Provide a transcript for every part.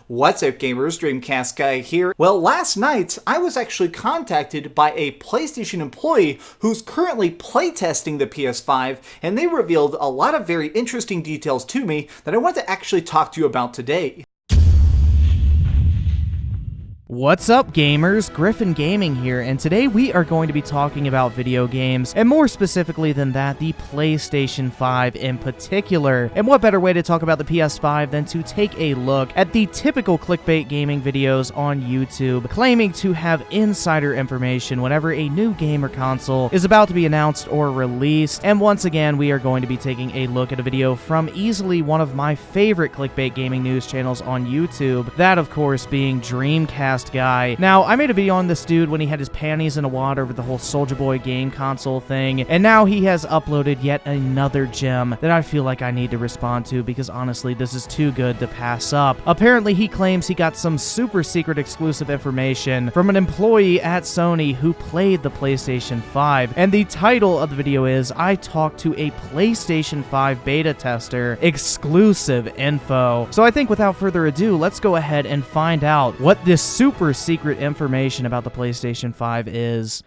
What's up gamers, DreamcastGuy here. Well, last night I was actually contacted by a PlayStation employee who's currently playtesting the PS5, and they revealed a lot of very interesting details to me that I want to actually talk to you about today. What's up gamers, Griffin Gaming here, and today we are going to be talking about video games, and more specifically than that, the PlayStation 5 in particular. And what better way to talk about the PS5 than to take a look at the typical clickbait gaming videos on YouTube, claiming to have insider information whenever a new game or console is about to be announced or released. And once again, we are going to be taking a look at a video from easily one of my favorite clickbait gaming news channels on YouTube, that of course being DreamcastGuy. Now, I made a video on this dude when he had his panties in a wad over the whole Soulja Boy game console thing, and now he has uploaded yet another gem that I feel like I need to respond to because honestly, this is too good to pass up. Apparently, he claims he got some super secret exclusive information from an employee at Sony who played the PlayStation 5, and the title of the video is, I talked to a PlayStation 5 beta tester, exclusive info. So I think without further ado, let's go ahead and find out what this super secret information about the PlayStation 5 is.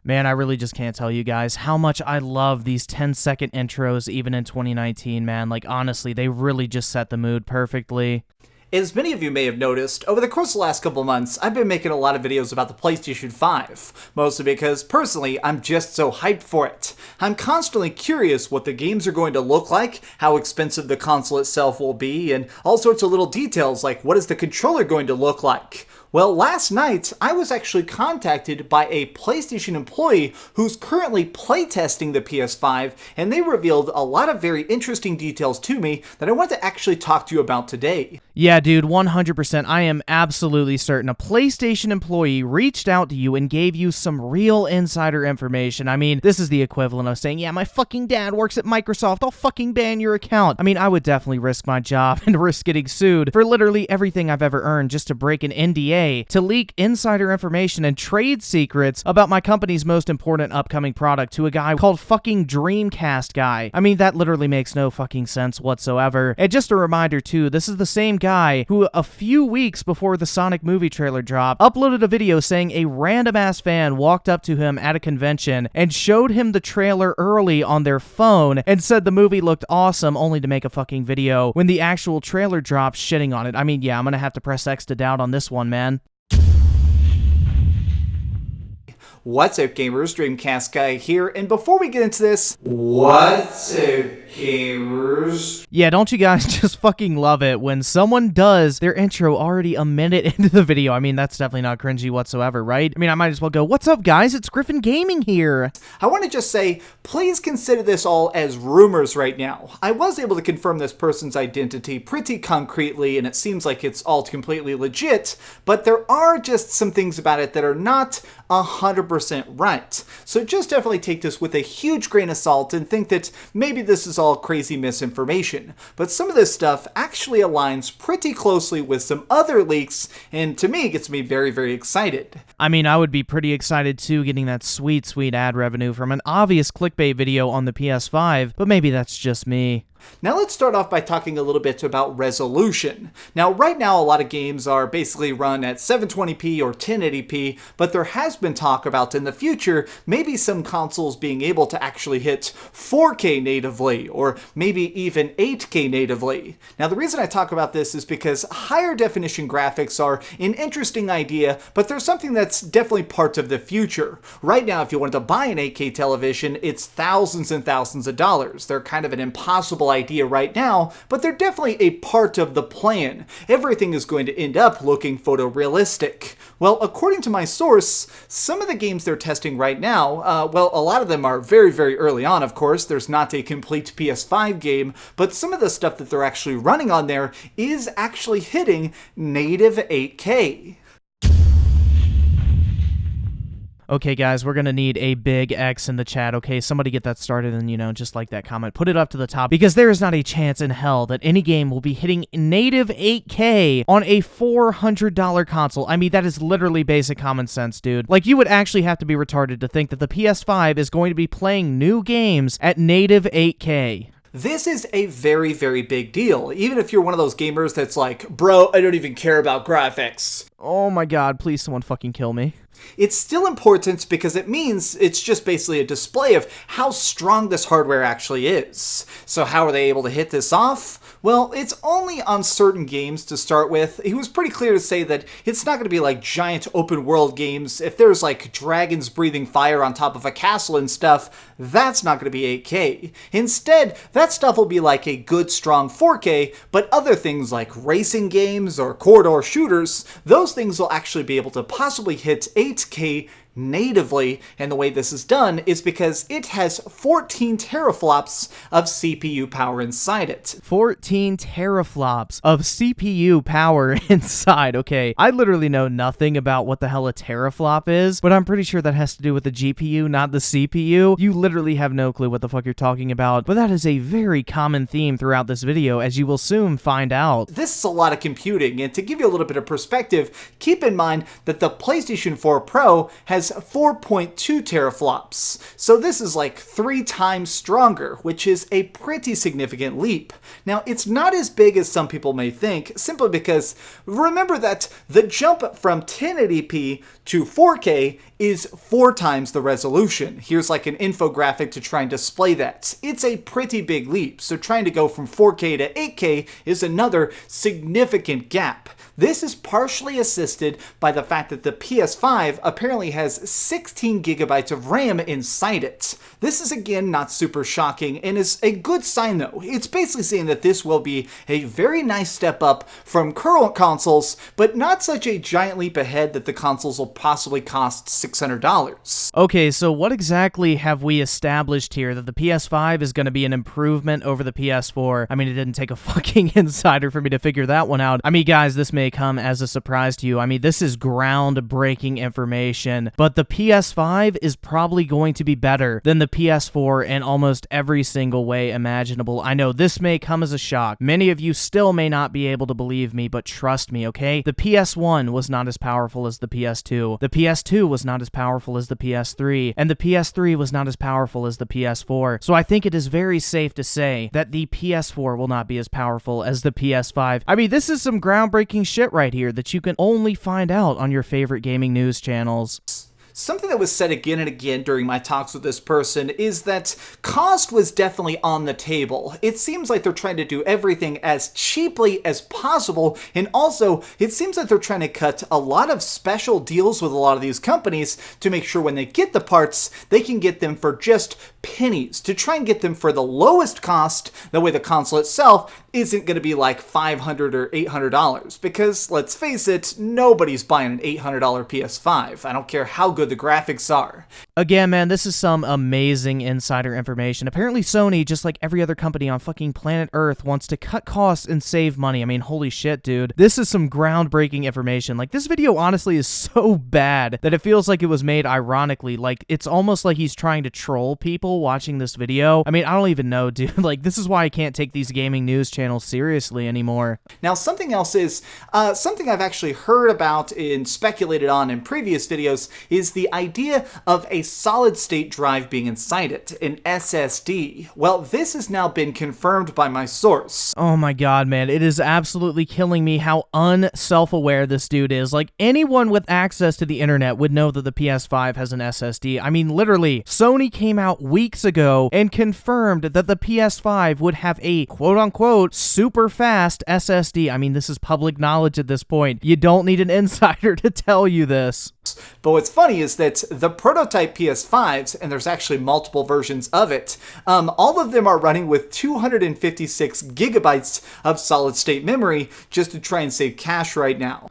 Man, I really just can't tell you guys how much I love these 10-second intros even in 2019, man. Like, honestly, they really just set the mood perfectly. As many of you may have noticed, over the course of the last couple months, I've been making a lot of videos about the PlayStation 5, mostly because, personally, I'm just so hyped for it. I'm constantly curious what the games are going to look like, how expensive the console itself will be, and all sorts of little details like what is the controller going to look like. Well, last night, I was actually contacted by a PlayStation employee who's currently playtesting the PS5, and they revealed a lot of very interesting details to me that I want to actually talk to you about today. Yeah, dude, 100%. I am absolutely certain a PlayStation employee reached out to you and gave you some real insider information. I mean, this is the equivalent of saying, yeah, my fucking dad works at Microsoft, I'll fucking ban your account. I mean, I would definitely risk my job and risk getting sued for literally everything I've ever earned just to break an NDA to leak insider information and trade secrets about my company's most important upcoming product to a guy called fucking DreamcastGuy. I mean, that literally makes no fucking sense whatsoever. And just a reminder too, this is the same guy who a few weeks before the Sonic movie trailer dropped, uploaded a video saying a random ass fan walked up to him at a convention and showed him the trailer early on their phone and said the movie looked awesome, only to make a fucking video when the actual trailer dropped shitting on it. I mean, yeah, I'm gonna have to press X to doubt on this one, man. What's up gamers, DreamcastGuy here, and before we get into this, what's up gamers? Yeah, don't you guys just fucking love it when someone does their intro already a minute into the video? I mean, that's definitely not cringy whatsoever, right? I mean, I might as well go, what's up guys, it's Griffin Gaming here. I want to just say, please consider this all as rumors right now. I was able to confirm this person's identity pretty concretely, and it seems like it's all completely legit, but there are just some things about it that are not 100% right. So just definitely take this with a huge grain of salt and think that maybe this is all crazy misinformation. But some of this stuff actually aligns pretty closely with some other leaks, and to me, it gets me very, very excited. I mean, I would be pretty excited too, getting that sweet, sweet ad revenue from an obvious clickbait video on the PS5, but maybe that's just me. Now let's start off by talking a little bit about resolution. Now right now a lot of games are basically run at 720p or 1080p, but there has been talk about in the future maybe some consoles being able to actually hit 4K natively, or maybe even 8K natively. Now the reason I talk about this is because higher definition graphics are an interesting idea, but they're something that's definitely part of the future. Right now if you wanted to buy an 8K television, it's thousands and thousands of dollars. They're kind of an impossible idea right now, but they're definitely a part of the plan. Everything is going to end up looking photorealistic. Well, according to my source, some of the games they're testing right now, well, a lot of them are very, very early on, of course. There's not a complete PS5 game, but some of the stuff that they're actually running on there is actually hitting native 8K. Okay, guys, we're gonna need a big X in the chat, okay? Somebody get that started and, just like that comment. Put it up to the top, because there is not a chance in hell that any game will be hitting native 8K on a $400 console. I mean, that is literally basic common sense, dude. Like, you would actually have to be retarded to think that the PS5 is going to be playing new games at native 8K. This is a very, very big deal. Even if you're one of those gamers that's like, bro, I don't even care about graphics. Oh my god, please someone fucking kill me. It's still important because it means it's just basically a display of how strong this hardware actually is. So how are they able to hit this off? Well, it's only on certain games to start with. He was pretty clear to say that it's not going to be like giant open world games. If there's like dragons breathing fire on top of a castle and stuff, that's not going to be 8K. Instead, that stuff will be like a good strong 4K, but other things like racing games or corridor shooters, those things will actually be able to possibly hit 8K natively, and the way this is done is because it has 14 teraflops of CPU power inside it. 14 teraflops of CPU power inside. Okay, I literally know nothing about what the hell a teraflop is, but I'm pretty sure that has to do with the GPU, not the CPU. You literally have no clue what the fuck you're talking about, but that is a very common theme throughout this video, as you will soon find out. This is a lot of computing, and to give you a little bit of perspective, keep in mind that the PlayStation 4 Pro has 4.2 teraflops. So this is like 3 times stronger, which is a pretty significant leap. Now, it's not as big as some people may think, simply because remember that the jump from 1080p to 4K is 4 times the resolution. Here's like an infographic to try and display that. It's a pretty big leap, so trying to go from 4K to 8K is another significant gap. This is partially assisted by the fact that the PS5 apparently has 16 gigabytes of RAM inside it. This is again not super shocking and is a good sign though. It's basically saying that this will be a very nice step up from current consoles, but not such a giant leap ahead that the consoles will possibly cost $600. Okay, so what exactly have we established here? That the PS5 is going to be an improvement over the PS4? I mean, it didn't take a fucking insider for me to figure that one out. I mean, guys, this may come as a surprise to you. I mean, this is groundbreaking information, but the PS5 is probably going to be better than the PS4 in almost every single way imaginable. I know this may come as a shock. Many of you still may not be able to believe me, but trust me, okay? The PS1 was not as powerful as the PS2. The PS2 was not as powerful as the PS3, and the PS3 was not as powerful as the PS4. So I think it is very safe to say that the PS4 will not be as powerful as the PS5. I mean, this is some groundbreaking shit right here that you can only find out on your favorite gaming news channels. Something that was said again and again during my talks with this person is that cost was definitely on the table. It seems like they're trying to do everything as cheaply as possible, and also it seems like they're trying to cut a lot of special deals with a lot of these companies to make sure when they get the parts, they can get them for just pennies, to try and get them for the lowest cost. That way the console itself isn't going to be like $500 or $800, because let's face it, nobody's buying an $800 PS5. I don't care how good the graphics are. Again, man, this is some amazing insider information. Apparently Sony, just like every other company on fucking planet Earth, wants to cut costs and save money. I mean, holy shit, dude. This is some groundbreaking information. Like, this video honestly is so bad that it feels like it was made ironically. Like, it's almost like he's trying to troll people watching this video. I mean, I don't even know, dude. Like, this is why I can't take these gaming news channels seriously anymore. Now, something else is, something I've actually heard about and speculated on in previous videos is the idea of a solid-state drive being inside it, an SSD. Well, this has now been confirmed by my source. Oh my god, man, it is absolutely killing me how unself-aware this dude is. Like, anyone with access to the internet would know that the PS5 has an SSD. I mean, literally, Sony came out weeks ago and confirmed that the PS5 would have a quote-unquote super fast SSD. I mean, this is public knowledge at this point. You don't need an insider to tell you this. But what's funny is that the prototype PS5s, and there's actually multiple versions of it, all of them are running with 256 gigabytes of solid-state memory just to try and save cash right now.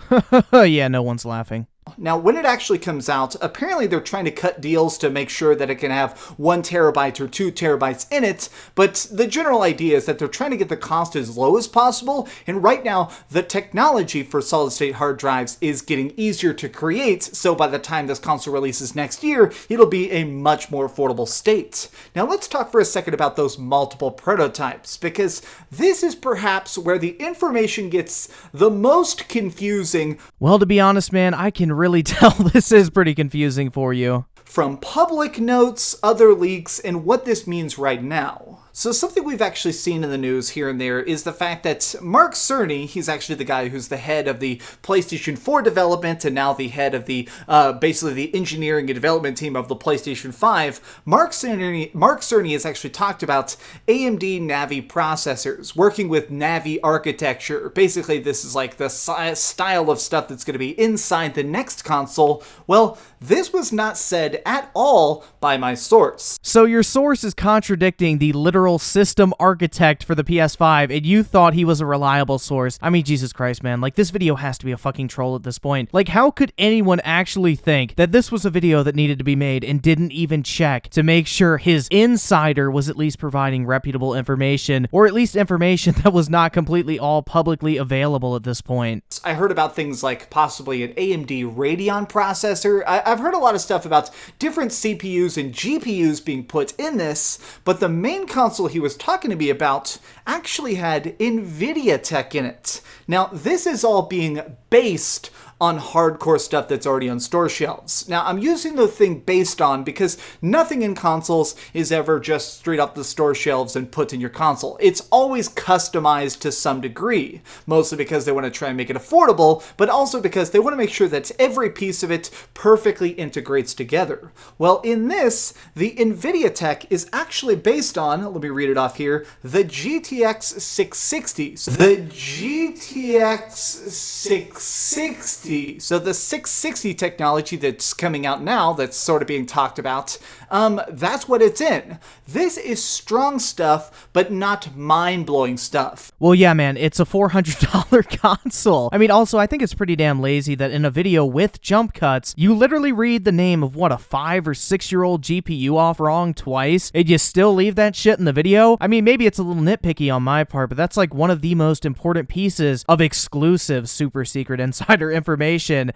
Yeah, no one's laughing. Now, when it actually comes out, apparently they're trying to cut deals to make sure that it can have 1 terabyte or 2 terabytes in it, but the general idea is that they're trying to get the cost as low as possible, and right now, the technology for solid-state hard drives is getting easier to create, so by the time this console releases next year, it'll be a much more affordable state. Now, let's talk for a second about those multiple prototypes, because this is perhaps where the information gets the most confusing. Well, to be honest, man, I can really tell this is pretty confusing for you. From public notes, other leaks, and what this means right now. So something we've actually seen in the news here and there is the fact that Mark Cerny, he's actually the guy who's the head of the PlayStation 4 development and now the head of the, basically the engineering and development team of the PlayStation 5. Mark Cerny has actually talked about AMD Navi processors, working with Navi architecture. Basically, this is like the style of stuff that's going to be inside the next console. Well, this was not said at all by my source. So your source is contradicting the literal system architect for the PS5, and you thought he was a reliable source. I mean, Jesus Christ, man. Like, this video has to be a fucking troll at this point. Like, how could anyone actually think that this was a video that needed to be made and didn't even check to make sure his insider was at least providing reputable information, or at least information that was not completely all publicly available at this point? I heard about things like possibly an AMD Radeon processor. I've heard a lot of stuff about different CPUs and GPUs being put in this, but the main console he was talking to me about actually had NVIDIA tech in it. Now, this is all being based on hardcore stuff that's already on store shelves. Now, I'm using the thing based on because nothing in consoles is ever just straight off the store shelves and put in your console. It's always customized to some degree, mostly because they want to try and make it affordable, but also because they want to make sure that every piece of it perfectly integrates together. Well, in this, the NVIDIA tech is actually based on, let me read it off here, the GTX 660. So the GTX 660. So the 660 technology that's coming out now, that's sort of being talked about, that's what it's in. This is strong stuff, but not mind-blowing stuff. Well, yeah, man, it's a $400 console. I mean, also, I think it's pretty damn lazy that in a video with jump cuts, you literally read the name of, what, a 5 or 6-year-old GPU off wrong twice, and you still leave that shit in the video? I mean, maybe it's a little nitpicky on my part, but that's like one of the most important pieces of exclusive super secret insider information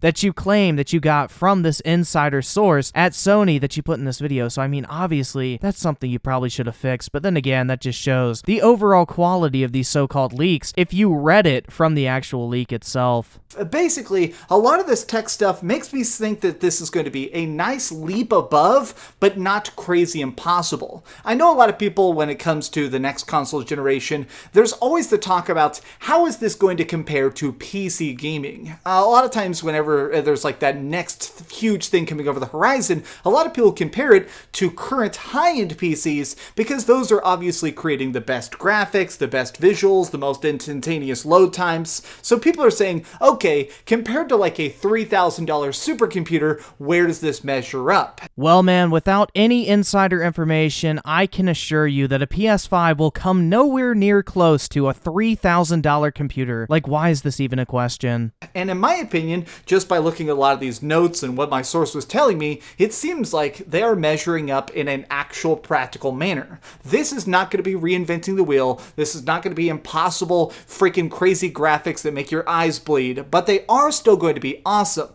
that you claim that you got from this insider source at Sony that you put in this video. So, I mean, obviously, that's something you probably should have fixed, but then again, that just shows the overall quality of these so-called leaks if you read it from the actual leak itself. Basically, a lot of this tech stuff makes me think that this is going to be a nice leap above, but not crazy impossible. I know a lot of people, when it comes to the next console generation, there's always the talk about how is this going to compare to PC gaming. A lot of times whenever there's like that next huge thing coming over the horizon, a lot of people compare it to current high-end PCs because those are obviously creating the best graphics, the best visuals, the most instantaneous load times. So people are saying, okay, compared to like a $3,000 supercomputer, where does this measure up? Well, man, without any insider information, I can assure you that a PS5 will come nowhere near close to a $3,000 computer. Like, why is this even a question? And in my opinion, just by looking at a lot of these notes and what my source was telling me, it seems like they are measuring up in an actual practical manner. This is not going to be reinventing the wheel. This is not going to be impossible, freaking crazy graphics that make your eyes bleed, but they are still going to be awesome.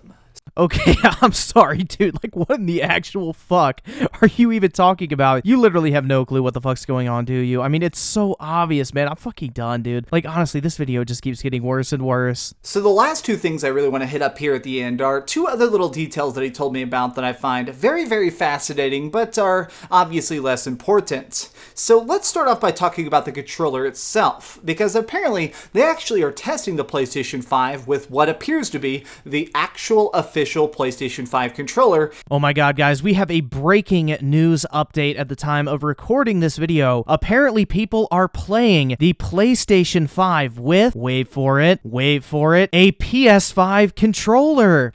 Okay, I'm sorry, dude. Like, what in the actual fuck are you even talking about? You literally have no clue what the fuck's going on, do you? I mean, it's so obvious, man. I'm fucking done, dude. Like, honestly, this video just keeps getting worse and worse. So the last two things I really want to hit up here at the end are two other little details that he told me about that I find very, very fascinating, but are obviously less important. So let's start off by talking about the controller itself, because apparently they actually are testing the PlayStation 5 with what appears to be the actual official PlayStation 5 controller. Oh my god, guys, we have a breaking news update at the time of recording this video. Apparently, people are playing the PlayStation 5 with, wait for it, a PS5 controller.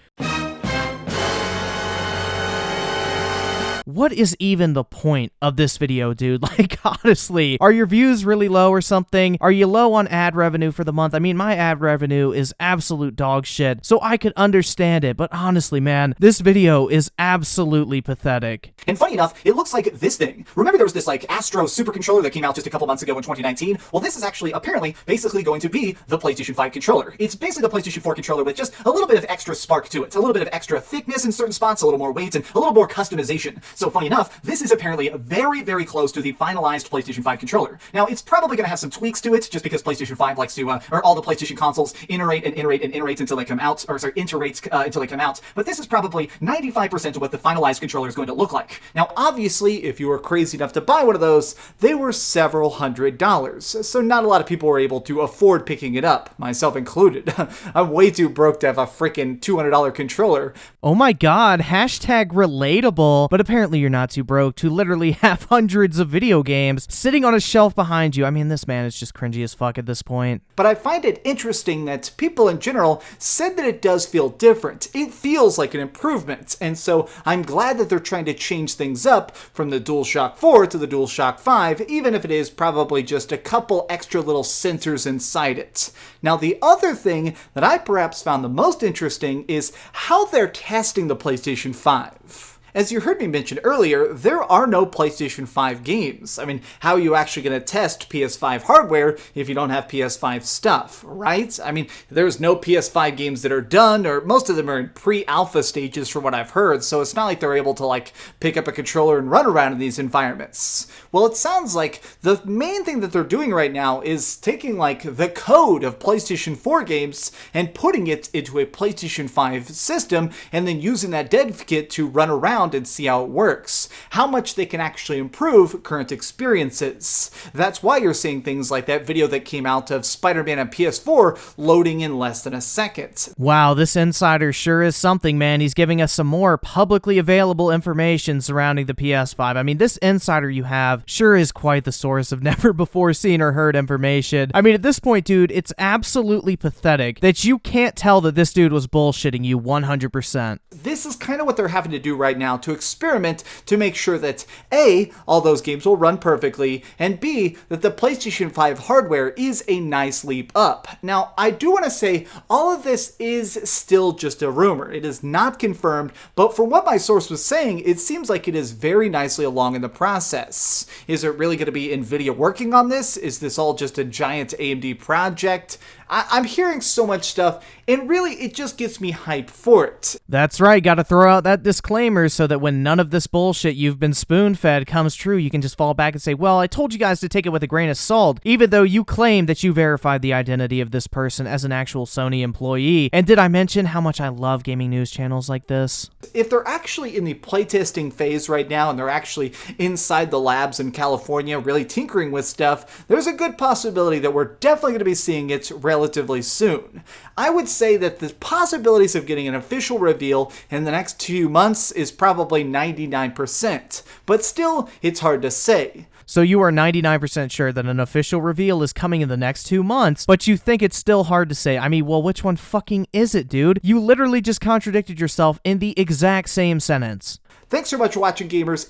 what is even the point of this video, dude? Like, honestly, are your views really low or something? Are you low on ad revenue for the month? I mean, my ad revenue is absolute dog shit, so I could understand it, but honestly, man, this video is absolutely pathetic. And funny enough, it looks like this thing. Remember there was this like Astro super controller that came out just a couple months ago in 2019? Well, this is actually apparently basically going to be the PlayStation 5 controller. It's basically the PlayStation 4 controller with just a little bit of extra spark to it, a little bit of extra thickness in certain spots, a little more weight, and a little more customization. So funny enough, this is apparently very, very close to the finalized PlayStation 5 controller. Now, it's probably going to have some tweaks to it, just because PlayStation 5 likes to, or all the PlayStation consoles iterate and iterate and iterate until they come out, or sorry, iterate until they come out. But this is probably 95% of what the finalized controller is going to look like. Now, obviously, if you were crazy enough to buy one of those, they were several $100s, so not a lot of people were able to afford picking it up, myself included. I'm way too broke to have a freaking $200 controller. Oh my god, hashtag relatable, but apparently you're not too broke to literally have hundreds of video games sitting on a shelf behind you. I mean, this man is just cringy as fuck at this point. But I find it interesting that people in general said that it does feel different. It feels like an improvement, and so I'm glad that they're trying to change things up from the DualShock 4 to the DualShock 5, even if it is probably just a couple extra little sensors inside it. Now, the other thing that I perhaps found the most interesting is how they're testing the PlayStation 5. As you heard me mention earlier, there are no PlayStation 5 games. I mean, how are you actually going to test PS5 hardware if you don't have PS5 stuff, right? I mean, there's no PS5 games that are done, or most of them are in pre-alpha stages from what I've heard, so it's not like they're able to, like, pick up a controller and run around in these environments. Well, it sounds like the main thing that they're doing right now is taking, like, the code of PlayStation 4 games and putting it into a PlayStation 5 system, and then using that dev kit to run around and see how it works, how much they can actually improve current experiences. That's why you're seeing things like that video that came out of Spider-Man on PS4 loading in less than a second. Wow, this insider sure is something, man. He's giving us some more publicly available information surrounding the PS5. I mean, this insider you have sure is quite the source of never before seen or heard information. I mean, at this point, dude, it's absolutely pathetic that you can't tell that this dude was bullshitting you 100%. This is kind of what they're having to do right now to experiment to make sure that A, all those games will run perfectly, and B, that the PlayStation 5 hardware is a nice leap up. Now, I do want to say all of this is still just a rumor. It is not confirmed, but from what my source was saying, it seems like it is very nicely along in the process. Is it really going to be NVIDIA working on this? Is this all just a giant AMD project? I'm hearing so much stuff, and really, it just gets me hyped for it. That's right, gotta throw out that disclaimer so that when none of this bullshit you've been spoon-fed comes true, you can just fall back and say, well, I told you guys to take it with a grain of salt, even though you claim that you verified the identity of this person as an actual Sony employee. And did I mention how much I love gaming news channels like this? If they're actually in the playtesting phase right now, and they're actually inside the labs in California really tinkering with stuff, there's a good possibility that we're definitely going to be seeing it relatively soon. I would say that the possibilities of getting an official reveal in the next 2 months is probably 99%, but still, it's hard to say. So you are 99% sure that an official reveal is coming in the next 2 months, but you think it's still hard to say. I mean, well, which one fucking is it, dude? You literally just contradicted yourself in the exact same sentence. Thanks so much for watching, gamers.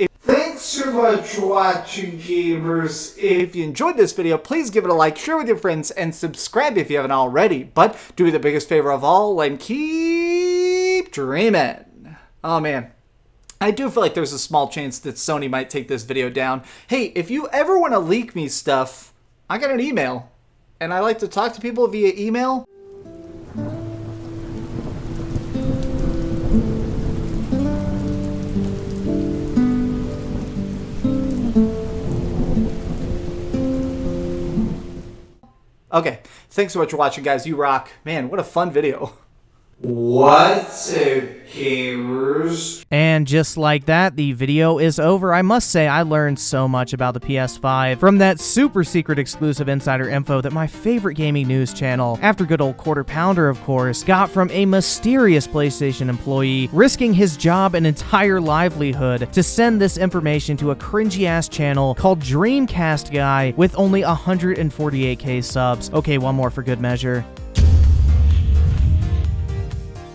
If you enjoyed this video, please give it a like, share with your friends, and subscribe if you haven't already. But do me the biggest favor of all and keep dreaming. Oh man, I do feel like there's a small chance that Sony might take this video down. Hey, if you ever want to leak me stuff, I got an email, and I like to talk to people via email. Okay, thanks so much for watching, guys. You rock. Man, what a fun video. What's up, gamers? And just like that, the video is over. I must say, I learned so much about the PS5 from that super secret exclusive insider info that my favorite gaming news channel, after good old Quarter Pounder, of course, got from a mysterious PlayStation employee risking his job and entire livelihood to send this information to a cringy-ass channel called DreamcastGuy with only 148k subs. Okay, one more for good measure.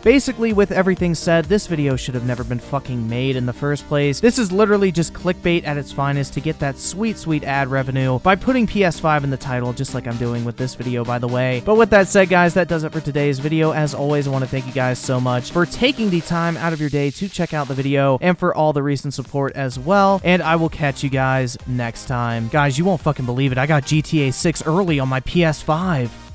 Basically, with everything said, this video should have never been fucking made in the first place. This is literally just clickbait at its finest to get that sweet, sweet ad revenue by putting PS5 in the title, just like I'm doing with this video, by the way. But with that said, guys, that does it for today's video. As always, I want to thank you guys so much for taking the time out of your day to check out the video and for all the recent support as well. And I will catch you guys next time. Guys, you won't fucking believe it. I got GTA 6 early on my PS5.